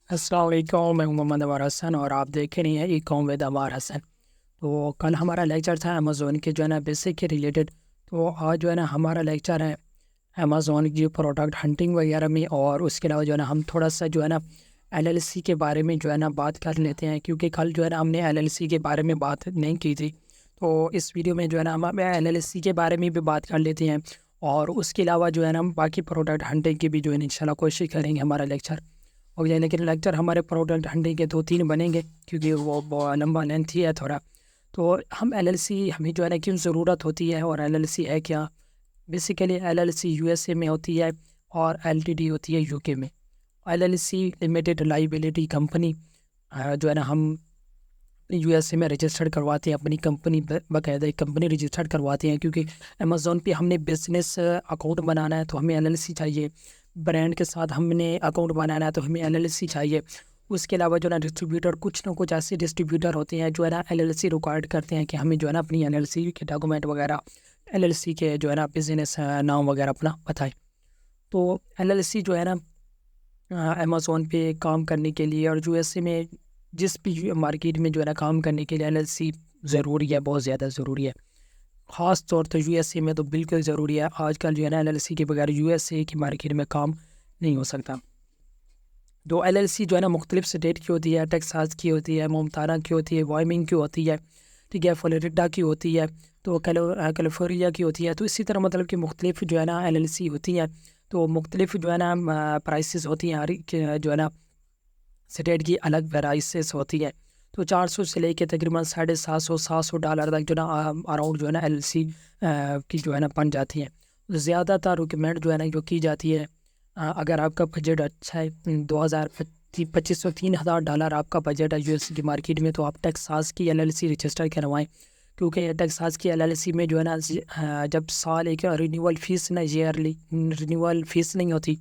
السلام علیکم، میں ہوں محمد عمار حسن اور آپ دیکھ رہے ہیں ای کام ود عمار حسن۔ تو کل ہمارا لیکچر تھا امیزون کے جو ہے نا بیسک کے ریلیٹڈ۔ تو آج جو ہے نا ہمارا لیکچر ہے امیزون کی پروڈکٹ ہنٹنگ وغیرہ میں، اور اس کے علاوہ جو ہے نا ہم تھوڑا سا جو ہے نا LLC کے بارے میں جو ہے نا بات کر لیتے ہیں، کیونکہ کل جو ہے نا ہم نے LLC کے بارے میں بات نہیں کی تھی۔ تو اس ویڈیو میں جو ہے نا ہم LLC کے بارے میں بھی بات کر لیتے ہیں، اور اس کے علاوہ جو ہے نا ہم باقی پروڈکٹ ہنٹنگ کی بھی جو ہے نا انشاءاللہ کوشش کریں گے ہمارا لیکچر ہو جائے۔ لیکن لیکچر ہمارے پروڈکٹ ہنٹنگ کے 2-3 بنیں گے، کیونکہ وہ لمبا لینتھی ہے تھوڑا۔ تو ہم LLC ہمیں جو ہے نا کیوں ضرورت ہوتی ہے، اور LLC ہے کیا؟ بیسیکلی LLC USA میں ہوتی ہے اور LTD ہوتی ہے UK میں۔ LLC لمیٹڈ لائبلٹی کمپنی جو ہے نا ہم USA میں رجسٹرڈ کرواتے ہیں اپنی کمپنی، باقاعدہ ایک کمپنی رجسٹرڈ کرواتے ہیں، کیونکہ امیزون پہ ہم نے بزنس اکاؤنٹ بنانا ہے تو ہمیں LLC چاہیے، برانڈ کے ساتھ ہم نے اکاؤنٹ بنانا ہے تو ہمیں LLC چاہیے۔ اس کے علاوہ جو ہے نا ڈسٹریبیوٹر، کچھ نہ کچھ ایسے ڈسٹریبیوٹر ہوتے ہیں جو ہے نا LLC ریکوائرڈ کرتے ہیں کہ ہمیں جو ہے نا اپنی LLC کے ڈاکومنٹ وغیرہ، LLC کے جو ہے نا بزنس نام وغیرہ اپنا بتائیں۔ تو LLC جو ہے نا امیزون پہ کام کرنے کے لیے اور USA میں جس بھی مارکیٹ میں جو ہے نا کام کرنے کے لیے LLC ضروری ہے، بہت زیادہ ضروری ہے۔ خاص طور پہ USA میں تو بالکل ضروری ہے۔ آج کل جو ہے نا LLC کے بغیر USA کی مارکیٹ میں کام نہیں ہو سکتا۔ تو LLC جو ہے نا مختلف سٹیٹ کی ہوتی ہے، ٹیکساس کی ہوتی ہے، مونٹانا کی ہوتی ہے، وائمنگ کی ہوتی ہے، ٹھیک ہے، فلوریڈا کی ہوتی ہے، تو کیلیفورنیا کی ہوتی ہے۔ تو اسی طرح مطلب کہ مختلف جو ہے نا LLC ہوتی ہے، تو مختلف جو ہے نا پرائسز ہوتی ہیں، ہر ایک جو ہے نا سٹیٹ کی الگ پرائسز ہوتی ہے۔ تو 400 سے لے کے تقریباً $750-700 تک جو ہے نا اراؤنڈ جو ہے نا LLC کی جو ہے نا بن جاتی ہیں۔ زیادہ تر ریکمینڈ جو ہے نا جو کی جاتی ہے، اگر آپ کا بجٹ اچھا ہے، $2,500-3,000 آپ کا بجٹ ہے USA کی مارکیٹ میں، تو آپ ٹیکساس کی LLC رجسٹر کروائیں، کیونکہ ٹیکساس کی LLC میں جو ہے نا جب سال ایک رینیول فیس نہ، ایئرلی رینیول فیس نہیں ہوتی۔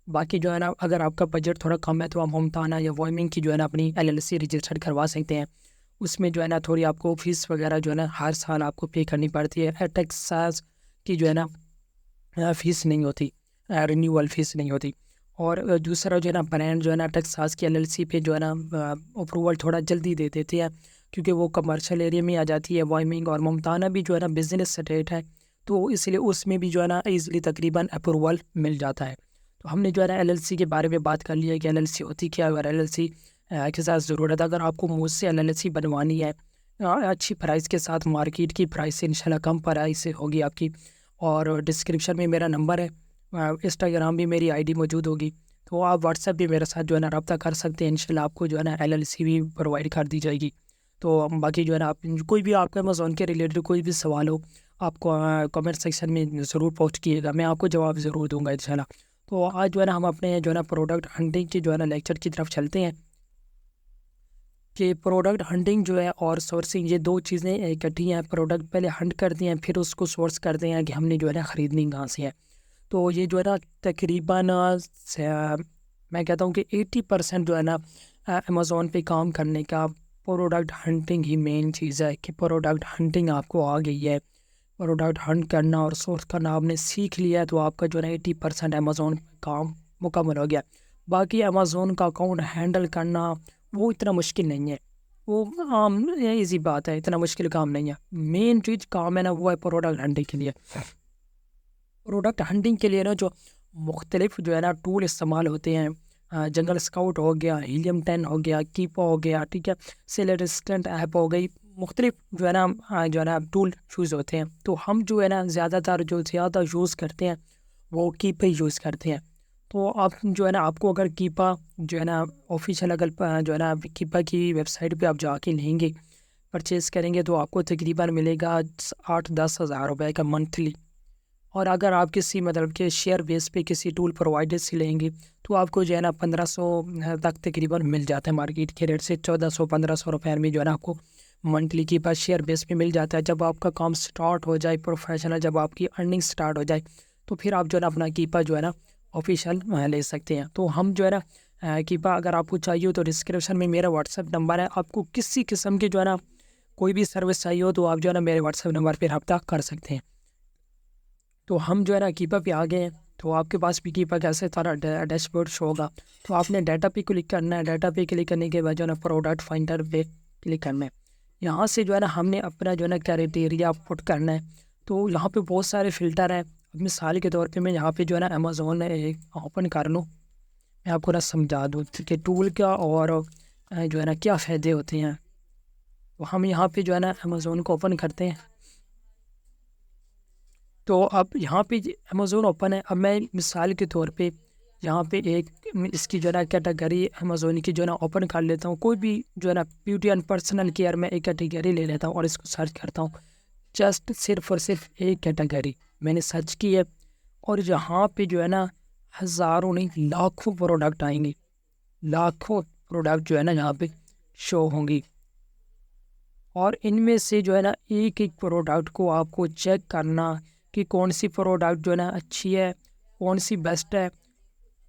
باقی جو ہے نا اگر آپ کا بجٹ تھوڑا کم ہے تو آپ مونٹانا یا وائمنگ کی جو ہے نا اپنی LLC رجسٹر کروا سکتے ہیں۔ اس میں جو ہے نا تھوڑی آپ کو فیس وغیرہ جو ہے نا ہر سال آپ کو پے کرنی پڑتی ہے۔ ٹیکساس کی جو ہے نا فیس نہیں ہوتی، رینیول فیس نہیں ہوتی۔ اور دوسرا جو ہے نا برانڈ جو ہے نا ٹیکساس کی LLC پہ جو ہے نا اپروول تھوڑا جلدی دے دیتے ہیں، کیونکہ وہ کمرشل ایریا میں آ جاتی ہے۔ وائمنگ اور مونٹانا بھی جو ہے نا بزنس سٹیٹ ہے، تو اس لیے اس میں بھی جو ہے نا ایزلی تقریباً اپروول مل جاتا ہے۔ تو ہم نے جو ہے نا LLC کے بارے میں بات کر لی ہے کہ LLC ہوتی کیا ہے، اور LLC کے ساتھ ضرورت ہے۔ اگر آپ کو مجھ سے LLC بنوانی ہے اچھی پرائس کے ساتھ، مارکیٹ کی پرائس سے انشاءاللہ کم پرائس سے ہوگی آپ کی، اور ڈسکرپشن میں میرا نمبر ہے، انسٹاگرام بھی میری ID موجود ہوگی، تو آپ واٹس ایپ بھی میرے ساتھ جو ہے نا رابطہ کر سکتے ہیں۔ انشاءاللہ آپ کو جو ہے نا LLC بھی پرووائڈ کر دی جائے گی۔ تو باقی جو ہے نا آپ کوئی بھی آپ کا امیزون کے ریلیٹڈ کوئی بھی سوال ہو، آپ کو کمنٹ سیکشن میں ضرور پوسٹ کیے گا، میں آپ کو جواب ضرور دوں گا انشاءاللہ۔ تو آج جو ہے نا ہم اپنے جو ہے نا پروڈکٹ ہنٹنگ کی جو ہے نا لیکچر کی طرف چلتے ہیں، کہ پروڈکٹ ہنٹنگ جو ہے اور سورسنگ، یہ دو چیزیں اکٹھی ہیں۔ پروڈکٹ پہلے ہنٹ کرتے ہیں، پھر اس کو سورس کرتے ہیں کہ ہم نے جو ہے نا خریدنی کہاں سے ہے۔ تو یہ جو ہے نا تقریباً میں کہتا ہوں کہ 80% جو ہے نا امیزون پہ کام کرنے کا پروڈکٹ ہنٹنگ ہی مین چیز ہے، کہ پروڈکٹ ہنٹنگ آپ کو آ گئی ہے، پروڈکٹ ہنٹ کرنا اور سورس کرنا آپ نے سیکھ لیا ہے، تو آپ کا جو ہے نا 80% امیزون کام مکمل ہو گیا۔ باقی امیزون کا اکاؤنٹ ہینڈل کرنا وہ اتنا مشکل نہیں ہے، وہ عام ایزی بات ہے، اتنا مشکل کام نہیں ہے۔ مین چیز کام ہے نا وہ ہے پروڈکٹ ہنٹنگ کے لیے۔ پروڈکٹ ہنٹنگ کے لیے نا جو مختلف جو ہے نا ٹول استعمال ہوتے ہیں، جنگل اسکاؤٹ ہو گیا، ہیلیم 10 ہو گیا، کیپا ہو گیا، ٹھیک ہے، سیل اسسٹنٹ ایپ ہو گئی، مختلف جو ہے نا ٹول یوز ہوتے ہیں۔ تو ہم جو ہے نا زیادہ تر جو زیادہ یوز کرتے ہیں وہ کیپا یوز کرتے ہیں۔ تو آپ جو ہے نا آپ کو اگر کیپا جو ہے نا آفیشیل، اگر جو ہے نا کیپا کی ویب سائٹ پہ آپ جا کے لیں گے، پرچیز کریں گے، تو آپ کو تقریباً ملے گا 8-10 ہزار روپے کا منتھلی۔ اور اگر آپ کسی مطلب کہ شیئر بیس پہ کسی ٹول پرووائڈر سے لیں گے تو آپ کو جو ہے نا 1500 تک تقریباً مل جاتا ہے، مارکیٹ کے ریٹ سے 1400-1500 روپے میں جو ہے نا آپ کو منتھلی کی پاس شیئر بیس پہ مل جاتا ہے۔ جب آپ کا کام سٹارٹ ہو جائے پروفیشنل، جب آپ کی ارننگ سٹارٹ ہو جائے، تو پھر آپ جو ہے نا اپنا کیپا جو ہے نا آفیشیل لے سکتے ہیں۔ تو ہم جو ہے نا کیپا اگر آپ کو چاہیے ہو تو ڈسکرپشن میں میرا واٹس ایپ نمبر ہے، آپ کو کسی قسم کی جو ہے نا کوئی بھی سروس چاہیے ہو تو آپ جو ہے نا میرے واٹس ایپ نمبر پہ رابطہ کر سکتے ہیں۔ تو ہم جو ہے نا کیپا پہ آ گئے ہیں، تو آپ کے پاس پی کی پر کیسے سارا ڈیش بورڈ شو ہوگا. تو آپ نے ڈیٹا پہ کلک کرنا ہے. ڈیٹا پہ کلک کرنے کے بعد جو ہے نا پروڈکٹ فائنڈر پہ کلک کرنا ہے. یہاں سے جو ہے نا ہم نے اپنا جو ہے نا کرائٹیریا پٹ کرنا ہے. تو یہاں پہ بہت سارے فلٹر ہیں. اب مثال کے طور پہ میں یہاں پہ جو ہے نا امیزون اوپن کر لوں. میں آپ کو نا سمجھا دوں کہ ٹول کا اور جو ہے نا کیا فائدے ہوتے ہیں. تو ہم یہاں پہ جو ہے نا امیزون کو اوپن کرتے ہیں. تو اب یہاں پہ امیزون اوپن ہے. اب میں مثال کے طور پہ یہاں پہ ایک اس کی جو ہے نا کیٹیگری امیزون کی جو ہے نا اوپن کر لیتا ہوں. کوئی بھی جو ہے نا بیوٹی اینڈ پرسنل کیئر میں ایک کیٹیگری لے لیتا ہوں اور اس کو سرچ کرتا ہوں. جسٹ صرف اور صرف ایک کیٹیگری میں نے سرچ کی ہے اور یہاں پہ جو ہے نا ہزاروں نہیں لاکھوں پروڈکٹ آئیں گے. لاکھوں پروڈکٹ جو ہے نا یہاں پہ شو ہوں گی اور ان میں سے جو ہے نا ایک ایک پروڈکٹ کو آپ کو چیک کرنا کہ کون سی پروڈکٹ جو ہے نا اچھی ہے, کون سی بیسٹ ہے,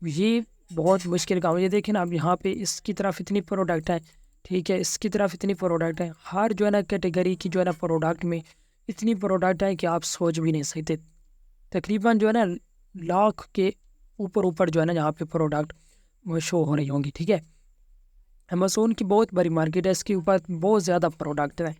یہ بہت مشکل کام ہے. یہ دیکھیں نا اب یہاں پہ اس کی طرف اتنی پروڈکٹ ہے, ٹھیک ہے, اس کی طرف اتنی پروڈکٹ ہے. ہر جو ہے نا کیٹیگری کی جو ہے نا پروڈکٹ میں اتنی پروڈکٹ ہے کہ آپ سوچ بھی نہیں سکتے. تقریباً جو ہے نا لاکھ کے اوپر جو ہے نا یہاں پہ پروڈکٹ شو ہو رہی ہوں گی. ٹھیک ہے, امیزون کی بہت بڑی مارکیٹ ہے, اس کے اوپر بہت زیادہ پروڈکٹ ہے.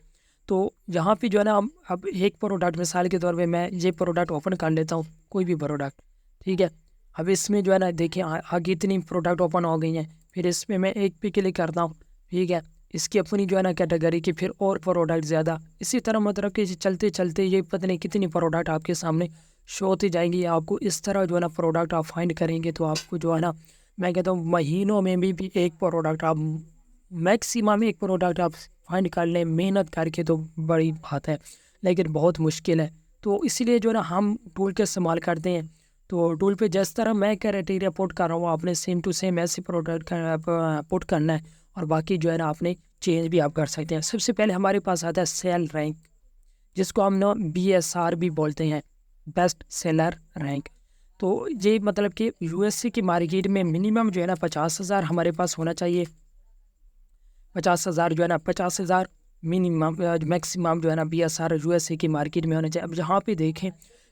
تو یہاں پہ جو ہے نا اب ایک پروڈکٹ مثال کے طور پہ میں یہ پروڈکٹ اوپن کر لیتا ہوں, کوئی بھی پروڈکٹ, ٹھیک ہے. اب اس میں جو ہے نا دیکھیں آگے اتنی پروڈکٹ اوپن ہو گئی ہیں. پھر اس میں ایک پہ کلک کرتا ہوں, ٹھیک ہے, اس کی اپنی جو ہے نا کیٹیگری کی پھر اور پروڈکٹ زیادہ. اسی طرح مطلب کہ چلتے چلتے یہ پتہ نہیں کتنی پروڈکٹ آپ کے سامنے شو ہوتی جائیں گی. آپ کو اس طرح جو ہے نا پروڈکٹ آپ فائنڈ کریں گے تو آپ کو جو ہے نا میں کہتا ہوں مہینوں میں بھی ایک پروڈکٹ آپ میکسیمم ایک پروڈکٹ آپ فائنڈ کر لیں محنت کر کے تو بڑی بات ہے, لیکن بہت مشکل ہے. تو اسی لیے جو ہے نا ہم ٹول کا استعمال کرتے ہیں. تو ٹول پہ جس طرح میں کرائٹیریا پٹ کر رہا ہوں آپ نے سیم ٹو سیم ایسے پروڈکٹ پٹ کرنا ہے اور باقی جو ہے نا آپ نے چینج بھی آپ کر سکتے ہیں. سب سے پہلے ہمارے پاس آتا ہے سیل رینک, جس کو ہم نا BSR بھی بولتے ہیں, بیسٹ سیلر رینک. تو یہ مطلب کہ USA کی مارکیٹ میں منیمم جو ہے نا 50,000 ہمارے پاس ہونا چاہیے. 50,000 جو ہے نا 50,000 منیمم, میکسیمم جو ہے نا BSR USA کی مارکیٹ میں ہونا چاہیے. اب یہاں پہ دیکھیں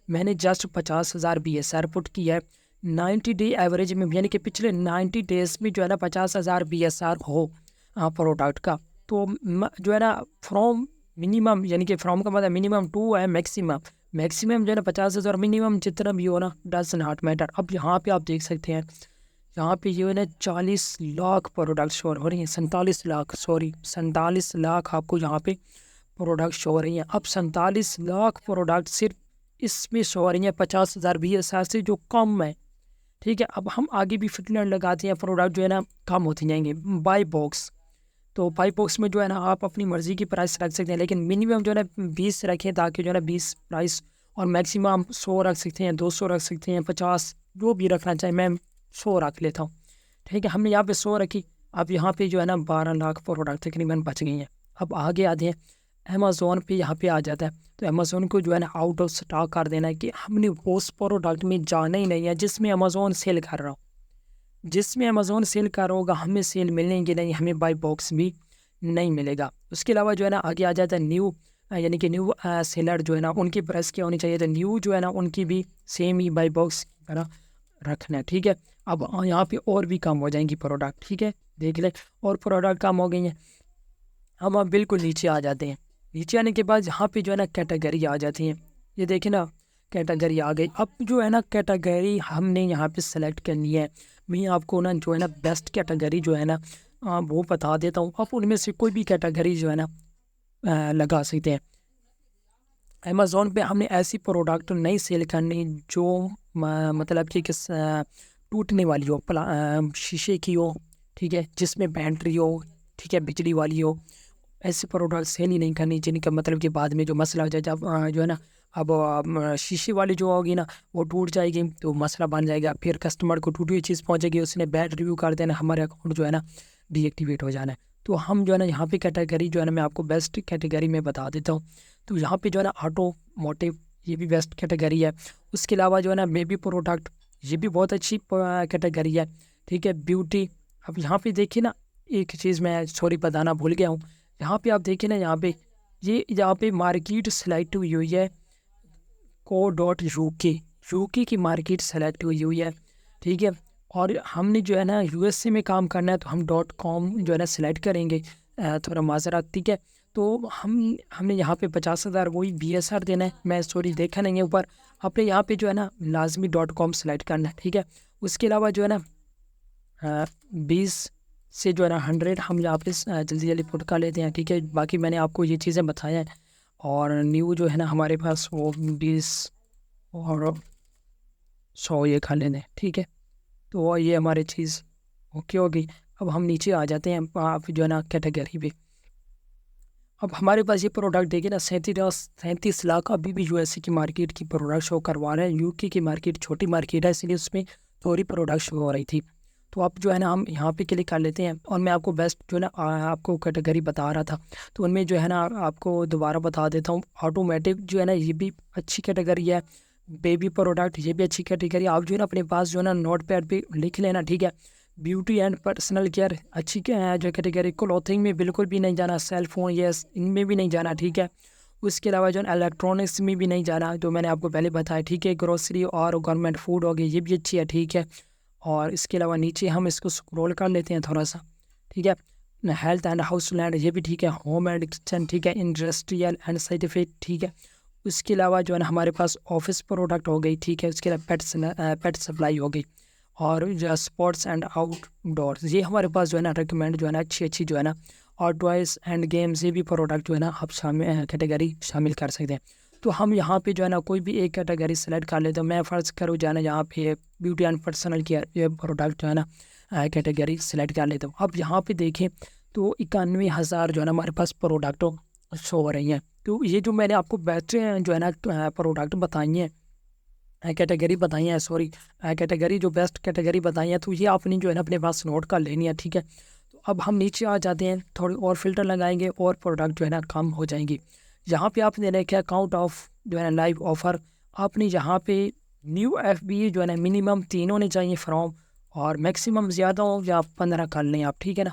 میں نے جسٹ 50,000 BSR پٹ کیا ہے 90 ڈے ایوریج میں, یعنی کہ پچھلے 90 ڈیز میں جو ہے نا 50,000 BSR ہو پروڈکٹ کا. تو جو ہے نا فرام منیمم, یعنی کہ فرام کا مطلب منیمم 2 ہے, میکسیمم جو ہے نا 50,000, منیمم جتنا بھی ہو نا ڈز ناٹ میٹر. اب یہاں پہ آپ دیکھ سکتے ہیں یہاں پہ جو ہے نا 40 لاکھ پروڈکٹ شو ہو رہی ہیں, 47 لاکھ آپ کو یہاں پہ پروڈکٹ شو ہو رہی ہیں. اب 47 لاکھ پروڈکٹ صرف اس میں شو ہو رہی ہیں 50,000 BSR سے, جو کم ہے. ٹھیک ہے, اب ہم آگے بھی فٹنر لگاتے ہیں, پروڈکٹ جو ہے نا کم ہوتی جائیں گے. بائی باکس, تو بائی باکس میں جو ہے نا آپ اپنی مرضی کی پرائس رکھ سکتے ہیں, لیکن منیمم جو ہے نا 20 رکھیں تاکہ جو ہے نا 20 پرائس, اور میکسیمم 100 رکھ سکتے ہیں, 200 رکھ سکتے ہیں, 50 جو بھی رکھنا چاہیں. میں 100 رکھ لیتا ہوں. ٹھیک ہے, ہم نے یہاں پہ 100 رکھی. اب یہاں پہ جو ہے نا 12 لاکھ پروڈکٹ تقریباً بچ گئی ہیں. اب آگے آتے ہیں امیزون پہ, یہاں پہ آ جاتا ہے. تو امیزون کو جو ہے نا آؤٹ آف سٹاک کر دینا ہے کہ ہم نے اس پروڈکٹ میں جانا ہی نہیں ہے جس میں امیزون سیل کر رہا ہوں. جس میں امیزون سیل کر رہا ہوگا ہمیں سیل ملیں گے نہیں, ہمیں بائی باکس بھی نہیں ملے گا. اس کے علاوہ جو ہے نا آگے آ جاتا ہے نیو, یعنی کہ نیو سیلر جو ہے نا ان کی پرائس کیا ہونی چاہیے, تو نیو جو ہے نا ان کی بھی سیم ہی بائی باکس کی طرح رکھنا ہے. ٹھیک ہے, اب یہاں پہ اور بھی کم ہو جائیں گی پروڈکٹ. ٹھیک ہے, دیکھ لیں اور پروڈکٹ کم ہو گئی ہیں. ہم اب بالکل نیچے آ جاتے ہیں. نیچے آنے کے بعد یہاں پہ جو ہے نا کیٹیگری آ جاتی ہیں. یہ دیکھیں نا کیٹیگری آ گئی. اب جو ہے نا کیٹیگری ہم نے یہاں پہ سلیکٹ کرنی ہے. میں آپ کو نا جو ہے نا بیسٹ کیٹیگری جو ہے نا وہ بتا دیتا ہوں. آپ ان میں سے کوئی بھی کیٹیگری جو ہے نا لگا سکتے ہیں. امیزون پہ ہم نے ایسی پروڈکٹ نہیں سیل کرنی جو مطلب کہ ٹوٹنے والی ہو, شیشے کی ہو, ٹھیک ہے, جس میں بیٹری ہو, ٹھیک ہے, بجلی والی ہو. ایسی پروڈکٹ سیل ہی نہیں کرنی جن کا مطلب کہ بعد میں جو مسئلہ ہو جائے, جب جو ہے نا اب شیشے والی جو ہوگی نا وہ ٹوٹ جائے گی تو مسئلہ بن جائے گا. پھر کسٹمر کو ٹوٹی ہوئی چیز پہنچے گی, اس نے بیڈ ریویو کر دینا, ہمارے اکاؤنٹ جو ہے نا ڈی ایکٹیویٹ ہو جانا ہے. تو ہم جو ہے نا یہاں پہ کیٹیگری جو ہے نا میں آپ کو بیسٹ کیٹیگری میں بتا دیتا ہوں. تو یہاں پہ جو ہے نا آٹو موٹیو, یہ بھی بیسٹ کیٹیگری ہے. اس کے علاوہ جو ہے نا بیبی پروڈکٹ, یہ بھی بہت اچھی کیٹیگری ہے. ٹھیک ہے, بیوٹی. اب یہاں پہ دیکھیے نا ایک چیز میں سوری بتانا بھول گیا ہوں. یہاں پہ آپ دیکھیں نا یہاں پہ مارکیٹ سلیکٹ ہوئی ہے co.uk. UK کی مارکیٹ سلیکٹ ہوئی ہے، ٹھیک ہے، اور ہم نے جو ہے نا USA میں کام کرنا ہے تو ہم .com جو ہے نا سلیکٹ کریں گے، تھوڑا معذرت، ٹھیک ہے۔ تو ہم نے یہاں پہ 50,000 وہی BSR دینا ہے، میں سوری دیکھا نہیں ہے اوپر، آپ نے یہاں پہ جو ہے نا لازمی .com سلیکٹ کرنا ہے، ٹھیک ہے۔ اس کے علاوہ جو ہے نا 20 سے جو ہے نا 100 ہم یہاں پہ جلدی پٹ کر لیتے ہیں، ٹھیک ہے۔ باقی میں نے آپ کو یہ چیزیں بتایا ہیں، اور نیو جو ہے نا ہمارے پاس وہ 20 اور 100 یہ کھا لینے، ٹھیک ہے۔ تو یہ ہماری چیز اوکے ہوگی۔ اب ہم نیچے آ جاتے ہیں آپ جو ہے نا کیٹیگری پہ۔ اب ہمارے پاس یہ پروڈکٹ دیکھیں نا 37 لاکھ ابھی بھی USA کی مارکیٹ کی پروڈکٹ شو کروا رہے ہیں۔ UK کی مارکیٹ چھوٹی مارکیٹ ہے، اس لیے اس میں تھوڑی پروڈکٹ شو ہو رہی تھی۔ تو اب جو ہے نا ہم یہاں پہ کلک کر لیتے ہیں، اور میں آپ کو بیسٹ جو ہے نا آپ کو کیٹیگری بتا رہا تھا، تو ان میں جو ہے نا آپ کو دوبارہ بتا دیتا ہوں۔ آٹومیٹک جو ہے نا یہ بھی اچھی کیٹیگری ہے، بیبی پروڈکٹ یہ بھی اچھی کیٹیگری، آپ جو ہے نا اپنے پاس جو ہے نا نوٹ پیڈ پہ لکھ لینا، ٹھیک ہے۔ بیوٹی اینڈ پرسنل کیئر اچھی جو کیٹیگری، کلوتھنگ میں بالکل بھی نہیں جانا، سیل فون یس ان میں بھی نہیں جانا، ٹھیک ہے۔ اس کے علاوہ جو ہے الیکٹرانکس میں بھی نہیں جانا، جو میں نے آپ کو پہلے بتایا، ٹھیک ہے۔ گروسری اور گورنمنٹ فوڈ ہو گئی، یہ بھی اچھی ہے، ٹھیک ہے۔ اور اس کے علاوہ نیچے ہم اس کو سکرول کر لیتے ہیں تھوڑا سا، ٹھیک ہے۔ ہیلتھ اینڈ ہاؤس لینڈ یہ بھی ٹھیک ہے، ہوم اینڈ کچن ٹھیک ہے، انڈسٹریل اینڈ سائنٹیفک ٹھیک ہے۔ اس کے علاوہ جو ہے نا ہمارے پاس آفس پروڈکٹ ہو گئی، ٹھیک ہے۔ اس کے علاوہ پیٹ سپلائی ہو گئی، اور جو اسپورٹس اینڈ آؤٹ ڈورس یہ ہمارے پاس جو ہے نا ریکمینڈ جو ہے نا اچھی جو ہے نا، اور ٹوائز اینڈ گیمز یہ بھی پروڈکٹ جو ہے نا آپ کیٹیگری شامل کر سکتے ہیں۔ تو ہم یہاں پہ جو ہے نا کوئی بھی ایک کیٹیگری سلیکٹ کر لیتے ہیں، میں فرض کروں جو ہے نا یہاں پہ بیوٹی اینڈ پرسنل کیئر یہ پروڈکٹ جو ہے نا کیٹیگری سلیکٹ کر لیتا ہوں۔ اب یہاں پہ دیکھیں تو 91,000 جو ہے نا ہمارے پاس پروڈکٹ شو ہو رہی ہیں۔ تو یہ جو میں نے آپ کو بیٹر جو ہے نا پروڈکٹ بتائی ہیں، کیٹیگری بتائی ہیں، سوری کیٹیگری جو بیسٹ کیٹیگری بتائی ہیں، تو یہ آپ نے جو ہے نا اپنے پاس نوٹ کر لینی ہے، ٹھیک ہے۔ تو اب ہم نیچے آ جاتے ہیں، تھوڑی اور فلٹر لگائیں گے اور پروڈکٹ جو ہے نا کم ہو جائیں گی۔ یہاں پہ آپ نے دیکھا کاؤنٹ آف جو ہے نا لائیو آفر، آپ نے یہاں پہ نیو FBA جو ہے نا منیمم 3 ہونے چاہیے فرام، اور میکسیمم زیادہ ہو یا 15 کر لیں آپ، ٹھیک ہے نا۔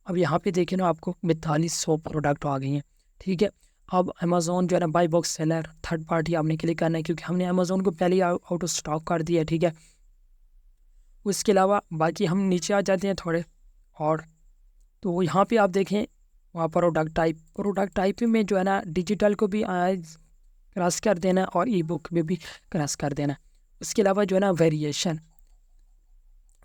اب یہاں پہ دیکھیں نا آپ کو 4200 پروڈکٹ آ گئی ہیں، ٹھیک ہے۔ اب امیزون جو ہے نا by box seller third party آپ نے کلک کرنا ہے، کیونکہ ہم نے امیزون کو پہلے آؤٹ آف اسٹاک کر دیا ہے، ٹھیک ہے۔ اس کے علاوہ باقی ہم نیچے آ جاتے ہیں تھوڑے، اور تو یہاں پہ آپ دیکھیں وہاں پروڈکٹ ٹائپ میں جو ہے نا ڈیجیٹل کو بھی کراس کر دینا، اور ای بک میں بھی کراس کر دینا۔ اس کے علاوہ جو ہے نا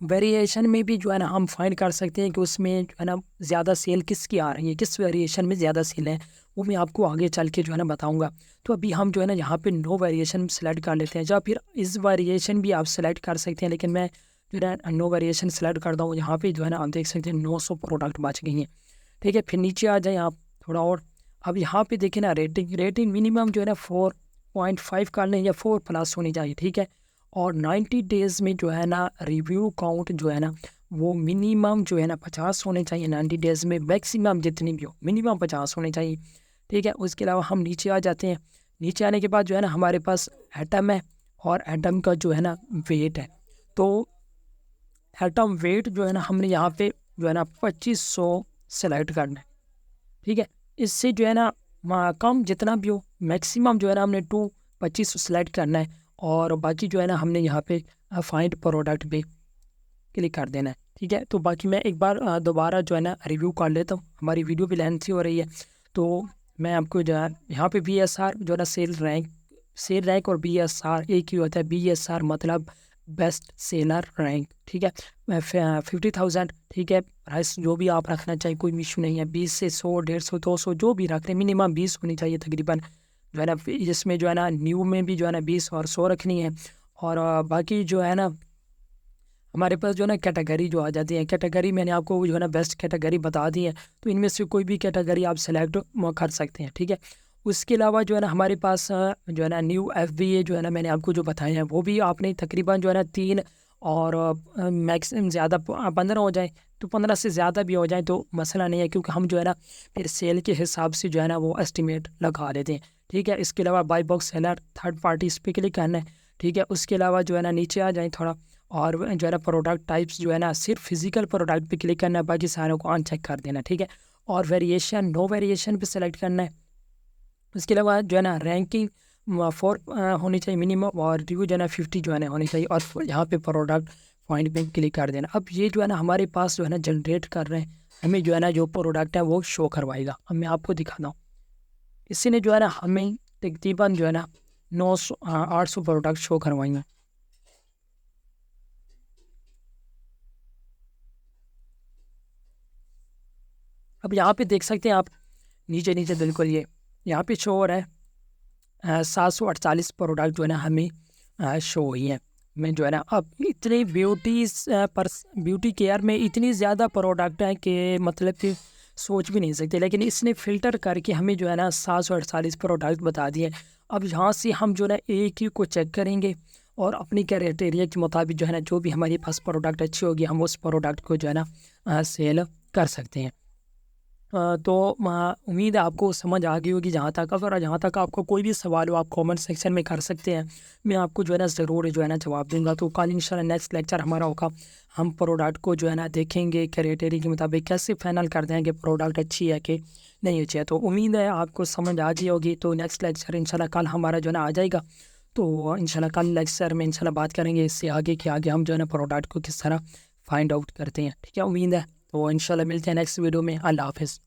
ویریشن میں بھی جو ہے نا ہم فائنڈ کر سکتے ہیں کہ اس میں جو ہے نا زیادہ سیل کس کی آ رہی ہے، کس ویریشن میں زیادہ سیل ہے، وہ میں آپ کو آگے چل کے جو ہے نا بتاؤں گا۔ تو ابھی ہم جو ہے نا یہاں پہ نو ویریشن سلیکٹ کر لیتے ہیں، یا پھر اس ویریشن بھی آپ سلیکٹ کر سکتے ہیں، لیکن میں جو ہے نا نو ویریشن سلیکٹ کرتا ہوں۔ یہاں پہ جو ہے نا آپ دیکھ سکتے ہیں 900 پروڈکٹ بچ گئی ہیں، ٹھیک ہے۔ پھر نیچے آ جائیں آپ تھوڑا اور، اب یہاں پہ دیکھیں نا ریٹنگ منیمم جو ہے نا 4.5 کر لیں یا 4+ ہونی چاہیے، ٹھیک ہے۔ اور 90 ڈیز میں جو ہے نا ریویو کاؤنٹ جو ہے نا وہ منیمم جو ہے نا 50 ہونے چاہیے 90 ڈیز میں، میکسیمم جتنی بھی ہو منیمم 50 ہونے چاہیے، ٹھیک ہے۔ اس کے علاوہ ہم نیچے آ جاتے ہیں، نیچے آنے کے بعد جو ہے نا ہمارے پاس ایٹم ہے، اور ایٹم کا جو ہے نا ویٹ ہے، تو ایٹم ویٹ جو ہے نا ہم نے یہاں پہ جو ہے نا 2500 سلیکٹ کرنا ہے، ٹھیک ہے۔ اس سے جو ہے نا کم جتنا بھی ہو، میکسیمم جو ہے نا ہم نے 2500 سلیکٹ کرنا ہے، اور باقی جو ہے نا ہم نے یہاں پہ فائنڈ پروڈکٹ پہ کلک کر دینا ہے، ٹھیک ہے۔ تو باقی میں ایک بار دوبارہ جو ہے نا ریویو کر لیتا ہوں، ہماری ویڈیو بھی لینتھی ہو رہی ہے، تو میں آپ کو جو ہے یہاں پہ BSR جو ہے نا سیل رینک اور BSR ایک ہی ہوتا ہے۔ BSR مطلب بیسٹ سیلر رینک، ٹھیک ہے۔ 50,000 ٹھیک ہے، پرائس جو بھی آپ رکھنا چاہیں کوئی ایشو نہیں ہے، 20 سے 100 150 200 جو بھی رکھ لیں، منیمم 20 ہونی چاہیے تقریباً جو ہے نا۔ جس میں جو ہے نا نیو میں بھی جو ہے نا 20 اور 100 رکھنی ہے، اور باقی جو ہے نا ہمارے پاس جو ہے نا کیٹیگری جو آ جاتی ہے، کیٹیگری میں نے آپ کو جو ہے نا بیسٹ کیٹیگری بتا دی ہے، تو ان میں سے کوئی بھی کیٹیگری آپ سلیکٹ کر سکتے ہیں، ٹھیک ہے۔ اس کے علاوہ جو ہے نا ہمارے پاس جو ہے نا نیو FBA جو ہے نا میں نے آپ کو جو بتایا ہے، وہ بھی آپ نے تقریباً جو ہے نا 3 اور میکسیمم زیادہ 15 ہو جائیں، تو 15 سے زیادہ بھی ہو جائیں تو مسئلہ نہیں ہے، کیونکہ ہم جو ہے نا پھر سیل کے حساب سے جو ہے نا وہ اسٹیمیٹ لگا لیتے ہیں، ٹھیک ہے۔ اس کے علاوہ by box seller third party اس پہ کلک کرنا ہے، ٹھیک ہے۔ اس کے علاوہ جو ہے نا نیچے آ جائیں تھوڑا، اور جو ہے نا پروڈکٹ ٹائپس جو ہے نا صرف فزیکل پروڈکٹ پہ کلک کرنا ہے، باقی ساروں کو ان چیک کر دینا، ٹھیک ہے۔ اور ویریشن نو ویریشن پہ سلیکٹ کرنا ہے۔ اس کے علاوہ جو ہے نا رینکنگ 4 ہونی چاہیے منیمم، اور ریویو جو ہے نا 50 جو ہے نا ہونی چاہیے، اور یہاں پہ پروڈکٹ فائنڈ پہ کلک کر دینا۔ اب یہ جو ہے نا ہمارے پاس جو ہے نا جنریٹ کر رہے ہیں، ہمیں جو ہے نا جو پروڈکٹ ہے وہ شو کروائے گا۔ اب میں آپ کو دکھاتا ہوں، اسی نے جو ہے نا ہمیں تقریباً جو ہے نا 800 پروڈکٹ شو کروائیں گے۔ اب یہاں پہ دیکھ سکتے ہیں آپ نیچے بالکل یہ یہاں پہ شو ہو رہا ہے 748 پروڈکٹ جو ہے نا ہمیں شو ہوئی ہیں۔ میں جو ہے نا اب اتنے بیوٹی کیئر میں اتنی زیادہ پروڈکٹ ہیں کہ مطلب کہ سوچ بھی نہیں سکتے، لیکن اس نے فلٹر کر کے ہمیں جو ہے نا 748 پروڈکٹ بتا دیے۔ اب یہاں سے ہم جو ہے نا ایک ہی کو چیک کریں گے، اور اپنی کرائٹیریا کے مطابق جو ہے نا جو بھی ہمارے پاس پروڈکٹ اچھی ہوگی ہم اس پروڈکٹ کو جو ہے نا سیل کر سکتے ہیں۔ تو امید ہے آپ کو سمجھ آ گئی ہوگی جہاں تک۔ اگر جہاں تک آپ کو کوئی بھی سوال ہو آپ کامنٹ سیکشن میں کر سکتے ہیں، میں آپ کو جو ہے نا ضرور جو ہے نا جواب دوں گا۔ تو کل انشاءاللہ نیکسٹ لیکچر ہمارا ہوگا، ہم پروڈکٹ کو جو ہے نا دیکھیں گے کرائٹیریا کے مطابق، کیسے فائنل کر دیں کہ پروڈکٹ اچھی ہے کہ نہیں اچھی ہے۔ تو امید ہے آپ کو سمجھ آ گئی ہوگی۔ تو نیکسٹ لیکچر انشاءاللہ کل ہمارا جو ہے نا آ جائے گا، تو انشاءاللہ کل لیکچر میں انشاءاللہ بات کریں گے اس سے آگے کہ آگے ہم جو ہے نا پروڈکٹ کو کس طرح فائنڈ آؤٹ کرتے ہیں، ٹھیک ہے؟ امید ہے تو انشاءاللہ ملتے ہیں نیکسٹ ویڈیو میں۔ اللہ حافظ۔